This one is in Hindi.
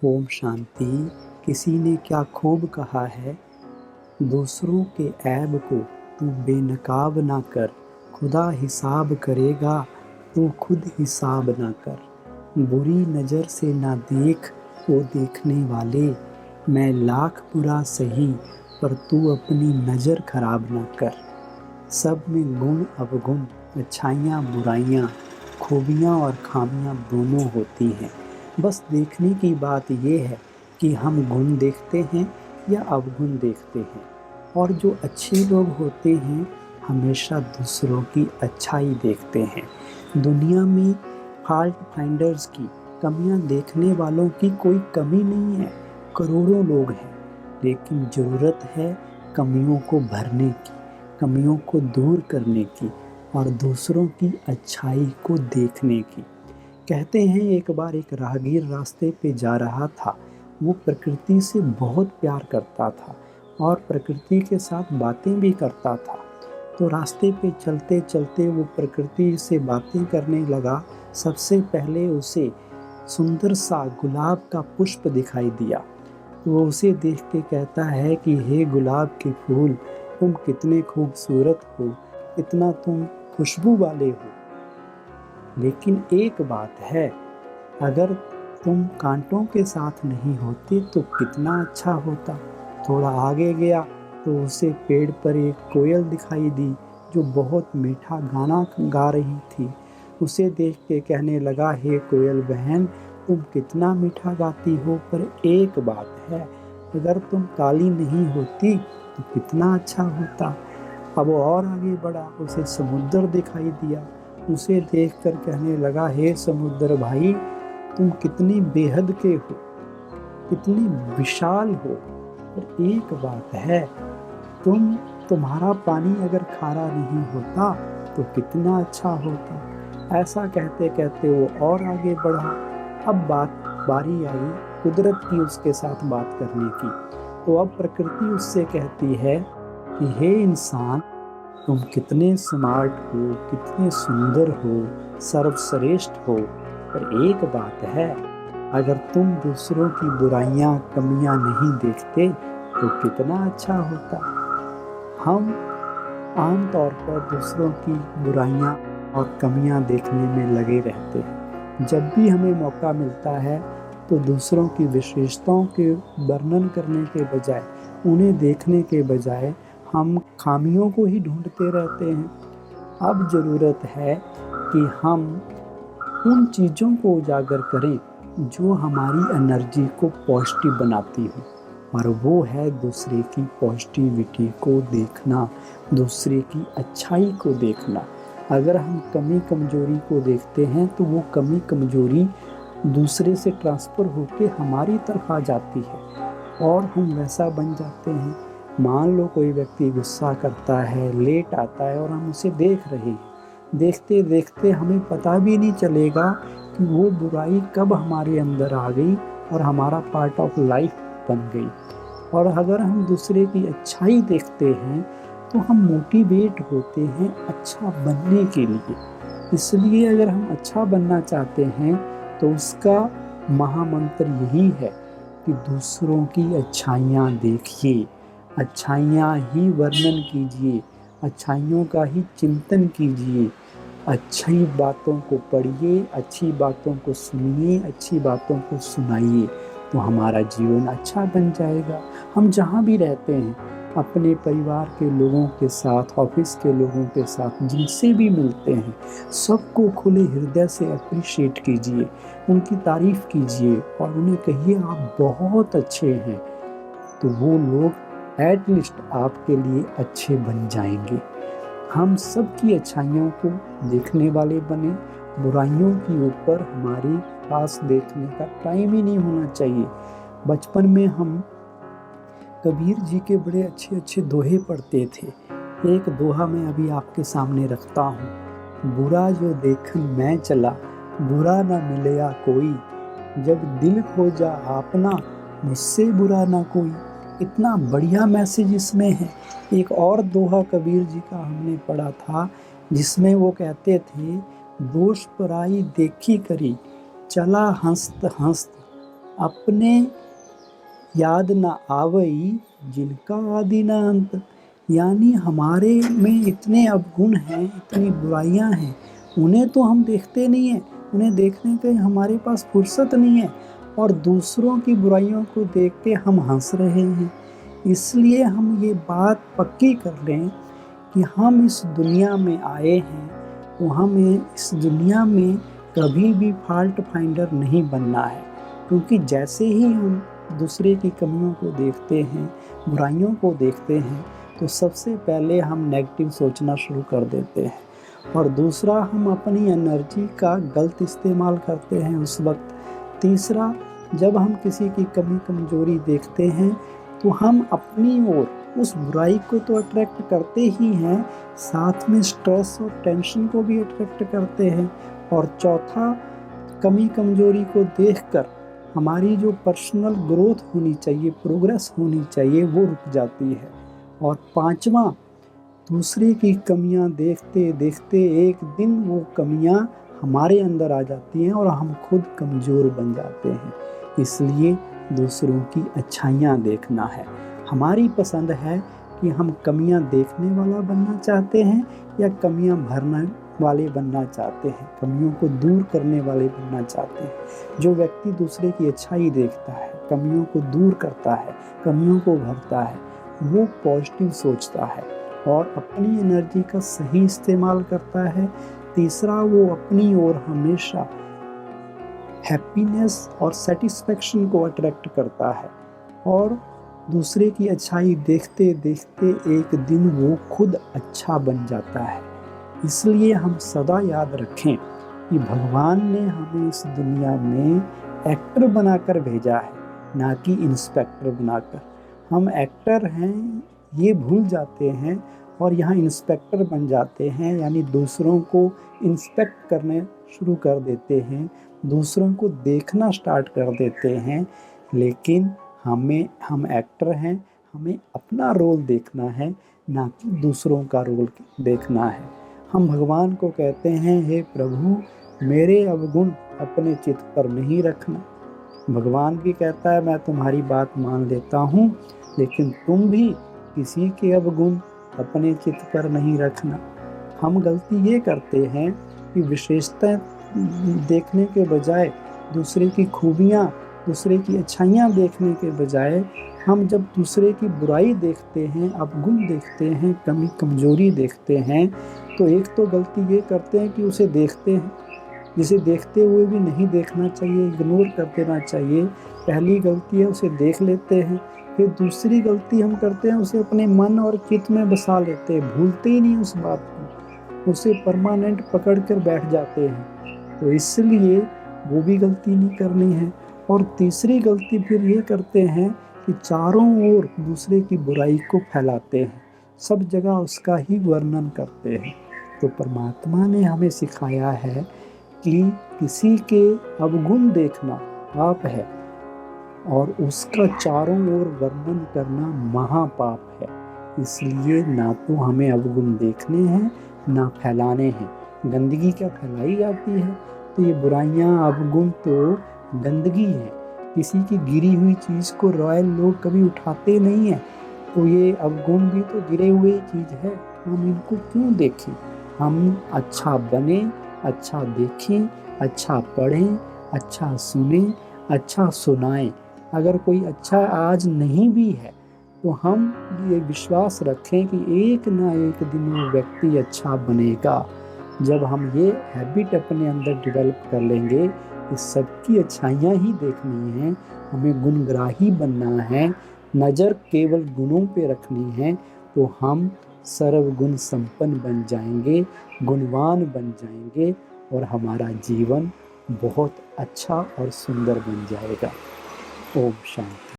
ओम शांति। किसी ने क्या खूब कहा है, दूसरों के ऐब को तू बेनकाब ना कर, खुदा हिसाब करेगा तू खुद हिसाब ना कर। बुरी नज़र से ना देख वो देखने वाले, मैं लाख बुरा सही पर तू अपनी नज़र खराब ना कर। सब में गुण अवगुण, अच्छाइयाँ बुराइयाँ, खूबियाँ और खामियाँ दोनों होती हैं। बस देखने की बात ये है कि हम गुण देखते हैं या अवगुण देखते हैं। और जो अच्छे लोग होते हैं हमेशा दूसरों की अच्छाई देखते हैं। दुनिया में फॉल्ट फाइंडर्स की, कमियां देखने वालों की कोई कमी नहीं है। करोड़ों लोग हैं, लेकिन ज़रूरत है कमियों को भरने की, कमियों को दूर करने की और दूसरों की अच्छाई को देखने की। कहते हैं एक बार एक राहगीर रास्ते पे जा रहा था। वो प्रकृति से बहुत प्यार करता था और प्रकृति के साथ बातें भी करता था। तो रास्ते पे चलते चलते वो प्रकृति से बातें करने लगा। सबसे पहले उसे सुंदर सा गुलाब का पुष्प दिखाई दिया। तो वो उसे देख के कहता है कि हे गुलाब के फूल, तुम कितने खूबसूरत हो, इतना तुम खुशबू वाले हो। लेकिन एक बात है, अगर तुम कांटों के साथ नहीं होते तो कितना अच्छा होता। थोड़ा आगे गया तो उसे पेड़ पर एक कोयल दिखाई दी जो बहुत मीठा गाना गा रही थी। उसे देख के कहने लगा, हे कोयल बहन, तुम कितना मीठा गाती हो, पर एक बात है, अगर तुम काली नहीं होती तो कितना अच्छा होता। अब वो और आगे बढ़ा, उसे समुद्र दिखाई दिया। उसे देखकर कहने लगा, हे समुद्र भाई, तुम कितनी बेहद के हो, कितनी विशाल हो, पर एक बात है, तुम्हारा पानी अगर खारा नहीं होता तो कितना अच्छा होता। ऐसा कहते कहते वो और आगे बढ़ा। अब बारी आई कुदरत की उसके साथ बात करने की। तो अब प्रकृति उससे कहती है कि हे इंसान, तुम कितने स्मार्ट हो, कितने सुंदर हो, सर्वश्रेष्ठ हो, पर एक बात है, अगर तुम दूसरों की बुराइयां कमियां नहीं देखते तो कितना अच्छा होता। हम आम तौर पर दूसरों की बुराइयां और कमियां देखने में लगे रहते हैं। जब भी हमें मौका मिलता है तो दूसरों की विशेषताओं के वर्णन करने के बजाय, उन्हें देखने के बजाय हम खामियों को ही ढूंढते रहते हैं। अब ज़रूरत है कि हम उन चीज़ों को उजागर करें जो हमारी एनर्जी को पॉजिटिव बनाती हो, और वो है दूसरे की पॉजिटिविटी को देखना, दूसरे की अच्छाई को देखना। अगर हम कमी कमजोरी को देखते हैं तो वो कमी कमजोरी दूसरे से ट्रांसफ़र होके हमारी तरफ आ जाती है और हम वैसा बन जाते हैं। मान लो कोई व्यक्ति गुस्सा करता है, लेट आता है और हम उसे देख रहे हैं, देखते देखते हमें पता भी नहीं चलेगा कि वो बुराई कब हमारे अंदर आ गई और हमारा पार्ट ऑफ लाइफ बन गई। और अगर हम दूसरे की अच्छाई देखते हैं तो हम मोटिवेट होते हैं अच्छा बनने के लिए। इसलिए अगर हम अच्छा बनना चाहते हैं तो उसका महामंत्र यही है कि दूसरों की अच्छाइयाँ देखिए, अच्छाइयाँ ही वर्णन कीजिए, अच्छाइयों का ही चिंतन कीजिए, अच्छी बातों को पढ़िए, अच्छी बातों को सुनिए, अच्छी बातों को सुनाइए, तो हमारा जीवन अच्छा बन जाएगा। हम जहाँ भी रहते हैं, अपने परिवार के लोगों के साथ, ऑफिस के लोगों के साथ, जिनसे भी मिलते हैं, सबको खुले हृदय से अप्रिशिएट कीजिए, उनकी तारीफ़ कीजिए और उन्हें कहिए आप बहुत अच्छे हैं। तो वो लोग एटलीस्ट आपके लिए अच्छे बन जाएंगे। हम सबकी अच्छाइयों को देखने वाले बने, बुराइयों के ऊपर हमारे पास देखने का टाइम ही नहीं होना चाहिए। बचपन में हम कबीर जी के बड़े अच्छे अच्छे दोहे पढ़ते थे। एक दोहा मैं अभी आपके सामने रखता हूँ। बुरा जो देखन मैं चला, बुरा ना मिलया कोई, जब दिल खोजा आपना, मुझसे बुरा ना कोई। इतना बढ़िया मैसेज इसमें है। एक और दोहा कबीर जी का हमने पढ़ा था, जिसमें वो कहते थे, दोष पराई देखी करी, चला हंसत हंसत अपने याद न आवई जिनका आदि न अंत। यानी हमारे में इतने अवगुण हैं, इतनी बुराइयां हैं, उन्हें तो हम देखते नहीं हैं, उन्हें देखने के हमारे पास फुर्सत नहीं है, और दूसरों की बुराइयों को देख के हम हंस रहे हैं। इसलिए हम ये बात पक्की कर लें कि हम इस दुनिया में आए हैं तो हमें इस दुनिया में कभी भी फॉल्ट फाइंडर नहीं बनना है, क्योंकि जैसे ही हम दूसरे की कमियों को देखते हैं, बुराइयों को देखते हैं, तो सबसे पहले हम नेगेटिव सोचना शुरू कर देते हैं, और दूसरा हम अपनी एनर्जी का गलत इस्तेमाल करते हैं उस वक्त। तीसरा, जब हम किसी की कमी कमजोरी देखते हैं तो हम अपनी ओर उस बुराई को तो अट्रैक्ट करते ही हैं, साथ में स्ट्रेस और टेंशन को भी अट्रैक्ट करते हैं। और चौथा, कमी कमजोरी को देखकर हमारी जो पर्सनल ग्रोथ होनी चाहिए, प्रोग्रेस होनी चाहिए, वो रुक जाती है। और पांचवा, दूसरे की कमियां देखते देखते एक दिन वो कमियां हमारे अंदर आ जाती हैं और हम खुद कमज़ोर बन जाते हैं। इसलिए दूसरों की अच्छाइयाँ देखना है। हमारी पसंद है कि हम कमियां देखने वाला बनना चाहते हैं या कमियां भरने वाले बनना चाहते हैं, कमियों को दूर करने वाले बनना चाहते हैं। जो व्यक्ति दूसरे की अच्छाई देखता है, कमियों को दूर करता है, कमियों को भरता है, वो पॉजिटिव सोचता है और अपनी एनर्जी का सही इस्तेमाल करता है। तीसरा, वो अपनी ओर हमेशा हैप्पीनेस और सेटिस्फैक्शन को अट्रैक्ट करता है, और दूसरे की अच्छाई देखते देखते एक दिन वो खुद अच्छा बन जाता है। इसलिए हम सदा याद रखें कि भगवान ने हमें इस दुनिया में एक्टर बनाकर भेजा है, ना कि इंस्पेक्टर बनाकर। हम एक्टर हैं ये भूल जाते हैं और यहाँ इंस्पेक्टर बन जाते हैं, यानी दूसरों को इंस्पेक्ट करने शुरू कर देते हैं, दूसरों को देखना स्टार्ट कर देते हैं। लेकिन हम एक्टर हैं, हमें अपना रोल देखना है, ना कि दूसरों का रोल देखना है। हम भगवान को कहते हैं, हे प्रभु मेरे अवगुण अपने चित्त पर नहीं रखना। भगवान भी कहता है, मैं तुम्हारी बात मान लेता हूँ, लेकिन तुम भी किसी के अवगुण अपने चित्त पर नहीं रखना। हम गलती ये करते हैं कि विशेषताएं देखने के बजाय, दूसरे की खूबियाँ, दूसरे की अच्छाइयाँ देखने के बजाय, हम जब दूसरे की बुराई देखते हैं, अवगुण देखते हैं, कमी कमजोरी देखते हैं, तो एक तो गलती ये करते हैं कि उसे देखते हैं, जिसे देखते हुए भी नहीं देखना चाहिए, इग्नोर कर देना चाहिए। पहली गलती है उसे देख लेते हैं। फिर दूसरी गलती हम करते हैं, उसे अपने मन और चित्त में बसा लेते हैं, भूलते ही नहीं उस बात को, उसे परमानेंट पकड़ कर बैठ जाते हैं। तो इसलिए वो भी गलती नहीं करनी है। और तीसरी गलती फिर ये करते हैं कि चारों ओर दूसरे की बुराई को फैलाते हैं, सब जगह उसका ही वर्णन करते हैं। तो परमात्मा ने हमें सिखाया है कि किसी के अवगुण देखना पाप है और उसका चारों ओर वर्णन करना महापाप है। इसलिए ना तो हमें अवगुण देखने हैं, ना फैलाने हैं। गंदगी क्या फैलाई जाती है? तो ये बुराइयां, अवगुण तो गंदगी है। किसी की गिरी हुई चीज़ को रॉयल लोग कभी उठाते नहीं हैं, तो ये अवगुण भी तो गिरे हुए चीज़ है, हम इनको क्यों देखें? हम अच्छा बने, अच्छा देखें, अच्छा पढ़ें, अच्छा सुने, अच्छा सुनाएं। अगर कोई अच्छा आज नहीं भी है तो हम ये विश्वास रखें कि एक ना एक दिन वो व्यक्ति अच्छा बनेगा। जब हम ये हैबिट अपने अंदर डेवलप कर लेंगे कि सबकी अच्छाइयाँ ही देखनी हैं, हमें गुणग्राही बनना है, नज़र केवल गुणों पे रखनी है, तो हम सर्वगुण संपन्न बन जाएंगे, गुणवान बन जाएंगे और हमारा जीवन बहुत अच्छा और सुंदर बन जाएगा। ओम शांति।